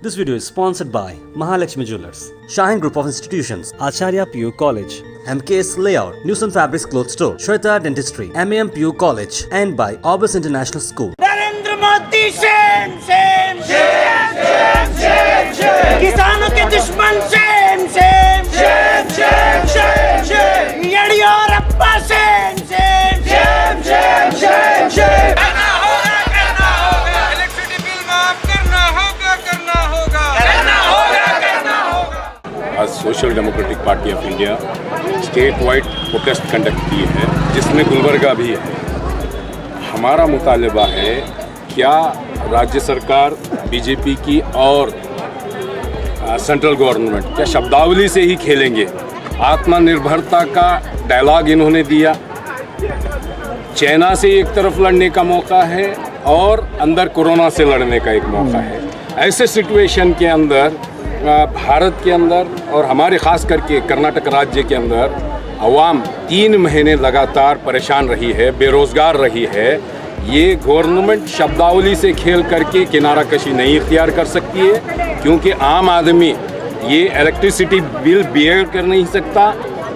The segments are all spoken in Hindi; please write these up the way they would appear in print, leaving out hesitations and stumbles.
This video is sponsored by Mahalakshmi Jewelers, Shine Group of Institutions, Acharya PU College, MKS Layout, Newson Fabrics Cloth Store, Shweta Dentistry, MAM PU College, and by Orbis International School. Narendra Modi same same same same same same किसानों के दुश्मन same same same same same same Yediyurappa same same same same same same करना होगा इलेक्ट्रिसिटी बिल माफ करना होगा आज social democratic party of India state wide protest conduct की है, जिसमें गुलबर्गा भी है। हमारा मुतालबा है क्या राज्य सरकार बीजेपी की और सेंट्रल गवर्नमेंट क्या शब्दावली से ही खेलेंगे। आत्मनिर्भरता का डायलॉग इन्होंने दिया, चाइना से एक तरफ लड़ने का मौका है और अंदर कोरोना से लड़ने का एक मौका है। ऐसे सिचुएशन के अंदर भारत के अंदर और हमारे ख़ास करके कर्नाटक राज्य के अंदर अवाम 3 महीने लगातार परेशान रही है, बेरोज़गार रही है। ये गवर्नमेंट शब्दावली से खेल करके किनारा कशी नहीं इख्तियार कर सकती है, क्योंकि आम आदमी ये इलेक्ट्रिसिटी बिल बियर कर नहीं सकता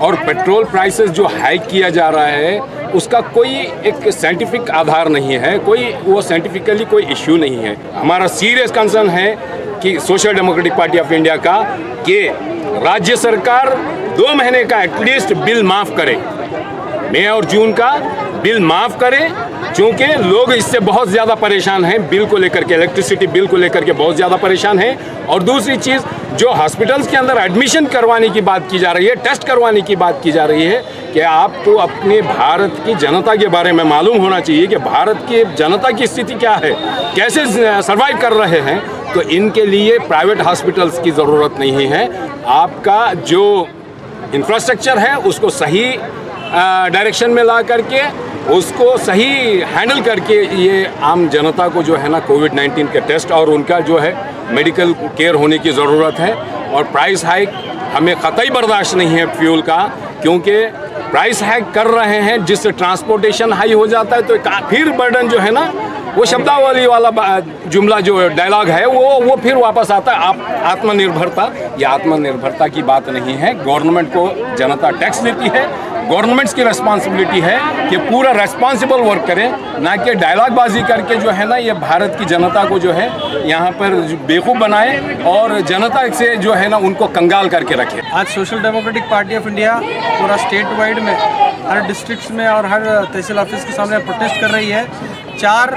और पेट्रोल प्राइसेस जो हाइक किया जा रहा है उसका कोई एक साइंटिफिक आधार नहीं है, कोई वो साइंटिफिकली कोई इश्यू नहीं है। हमारा सीरियस कंसर्न है कि social democratic party of India का कि राज्य सरकार 2 महीने का एटलीस्ट बिल माफ़ करे, मई और जून का बिल माफ़ करे, क्योंकि लोग इससे बहुत ज़्यादा परेशान हैं। बिल को लेकर के, इलेक्ट्रिसिटी बिल को लेकर के बहुत ज़्यादा परेशान हैं। और दूसरी चीज़, जो हॉस्पिटल्स के अंदर एडमिशन करवाने की बात की जा रही है, टेस्ट करवाने की बात की जा रही है, कि आपको अपने भारत की जनता के बारे में मालूम होना चाहिए कि भारत की जनता की स्थिति क्या है, कैसे सर्वाइव कर रहे हैं। तो इनके लिए प्राइवेट हॉस्पिटल्स की ज़रूरत नहीं है। आपका जो इंफ्रास्ट्रक्चर है उसको सही डायरेक्शन में ला करके, उसको सही हैंडल करके ये आम जनता को जो है ना कोविड-19 के टेस्ट और उनका जो है मेडिकल केयर होने की ज़रूरत है। और प्राइस हाइक हमें कतई बर्दाश्त नहीं है फ्यूल का, क्योंकि प्राइस हाइक कर रहे हैं जिससे ट्रांसपोर्टेशन हाई हो जाता है, तो फिर बर्डन जो है ना वो शब्दावली वाला जुमला जो डायलॉग है वो फिर वापस आता है। आत्मनिर्भरता, ये आत्मनिर्भरता की बात नहीं है। गवर्नमेंट को जनता टैक्स देती है, गवर्नमेंट्स की रिस्पॉन्सिबिलिटी है कि पूरा रेस्पॉन्सिबल वर्क करें, ना कि डायलॉगबाजी करके जो है ना ये भारत की जनता को जो है यहाँ पर बेवकूफ़ बनाए और जनता से जो है ना उनको कंगाल करके रखे। आज social democratic party of India पूरा स्टेट वाइड में हर डिस्ट्रिक्ट्स में और हर तहसील ऑफिस के सामने प्रोटेस्ट कर रही है। 4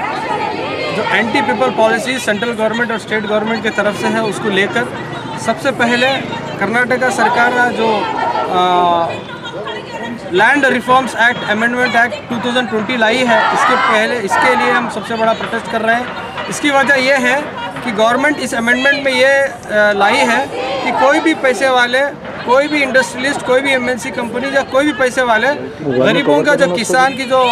जो anti people policy central government और स्टेट गवर्नमेंट की तरफ से है, उसको लेकर सबसे पहले कर्नाटका सरकार का जो land reforms act amendment act 2020 लाई है, इसके लिए हम सबसे बड़ा प्रोटेस्ट कर रहे हैं। इसकी वजह यह है कि गवर्नमेंट इस अमेंडमेंट में ये लाई है कि कोई भी पैसे वाले, कोई भी इंडस्ट्रियलिस्ट, कोई भी एमएनसी कंपनी या कोई भी पैसे वाले गरीबों का जो किसान की जो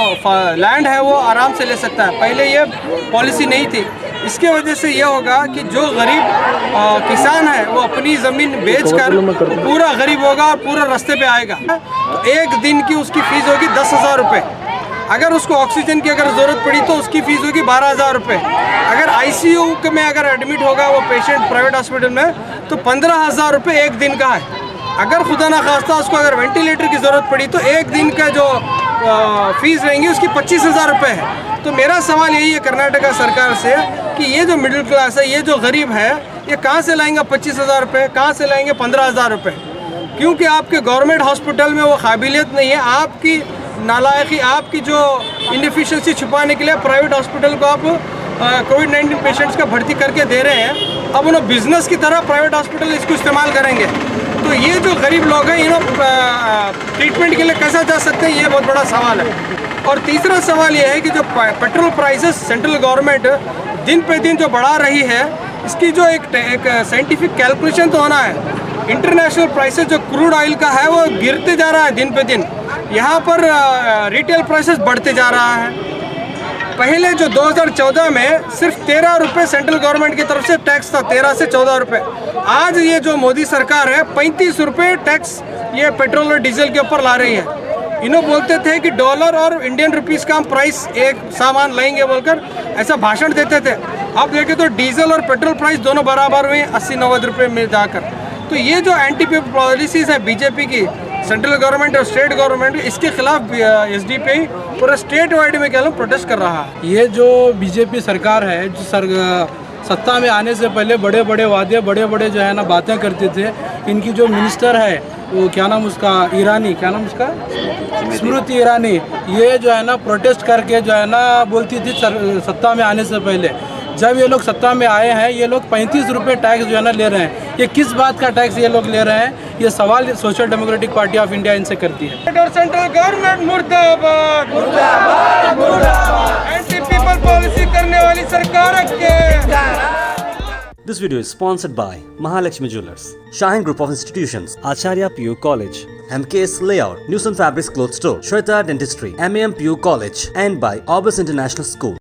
लैंड है वो आराम से ले सकता है। पहले ये पॉलिसी नहीं थी। इसके वजह से ये होगा कि जो गरीब किसान है वो अपनी ज़मीन बेचकर पूरा गरीब होगा और पूरा रास्ते पे आएगा। तो एक दिन की उसकी फ़ीस होगी 10,000 रुपये। अगर उसको ऑक्सीजन की अगर ज़रूरत पड़ी तो उसकी फ़ीस होगी 12,000 रुपये। अगर आईसीयू में अगर एडमिट होगा वो पेशेंट प्राइवेट हॉस्पिटल में तो 15,000 रुपये एक दिन का है। अगर खुदा ना खास्ता उसको अगर वेंटिलेटर की ज़रूरत पड़ी तो एक दिन का जो फ़ीस रहेंगी उसकी 25,000 रुपये है। तो मेरा सवाल यही है कर्नाटका सरकार से कि ये जो मिडिल क्लास है, ये जो गरीब है, ये कहाँ से लाएंगे 25,000 रुपये, कहाँ से लाएंगे 15,000 रुपये? क्योंकि आपके गवर्नमेंट हॉस्पिटल में वो काबिलियत नहीं है। आपकी नालायकी, आपकी जो इनएफिशिएंसी छुपाने के लिए प्राइवेट हॉस्पिटल को आप कोविड-19 पेशेंट्स का भर्ती करके दे रहे हैं। अब उन्हें बिजनेस की तरह प्राइवेट हॉस्पिटल इसको इस्तेमाल करेंगे। तो ये जो गरीब लोग हैं इन्हों ट्रीटमेंट के लिए कैसा जा सकते हैं, ये बहुत बड़ा सवाल है। और तीसरा सवाल ये है कि जो पेट्रोल प्राइसेस सेंट्रल गवर्नमेंट दिन पे दिन जो बढ़ा रही है, इसकी जो एक साइंटिफिक कैलकुलेशन तो होना है। इंटरनेशनल प्राइसेस जो क्रूड ऑयल का है वो गिरते जा रहा है दिन पे दिन, यहाँ पर रिटेल प्राइसेस बढ़ते जा रहा है। पहले जो 2014 में सिर्फ 13 रुपये सेंट्रल गवर्नमेंट की तरफ से टैक्स था, 13 से 14 रुपये। आज ये जो मोदी सरकार है 35 रुपये टैक्स ये पेट्रोल और डीजल के ऊपर ला रही है। इन्हों बोलते थे कि डॉलर और इंडियन रुपीस का हम प्राइस एक सामान लाएंगे बोलकर ऐसा भाषण देते थे। आप देखें तो डीजल और पेट्रोल प्राइस दोनों बराबर हुए 80-90 रुपये में जाकर। तो ये जो एंटी पीपल पॉलिसीज़ है बीजेपी की, सेंट्रल गवर्नमेंट और स्टेट गवर्नमेंट, इसके खिलाफ एसडीपी पूरा स्टेट वाइड में क्या प्रोटेस्ट कर रहा है। ये जो बीजेपी सरकार है, जो सत्ता में आने से पहले बड़े बड़े वादे, बड़े बड़े जो है ना बातें करते थे। इनकी जो मिनिस्टर है वो क्या नाम उसका, ईरानी, क्या नाम उसका, स्मृति ईरानी, ये जो है ना प्रोटेस्ट करके जो है ना बोलती थी सत्ता में आने से पहले। जब ये लोग सत्ता में आए हैं, ये लोग 35 रुपये टैक्स जो है ना ले रहे हैं। ये किस बात का टैक्स ये लोग ले रहे हैं, ये सवाल social democratic party of India इनसे करती है। और सेंट्रल गवर्नमेंट मुर्दाबाद, मुर्दाबाद, मुर्दाबाद। एंटी पीपल पॉलिसी करने वाली सरकार के। This video is sponsored by Mahalakshmi Jewelers, Shaheen Group of Institutions, Acharya PU College, MKS Layout, Newson Fabrics Cloth Store, Shweta Dentistry, MAM PU College, and by Orbis International School.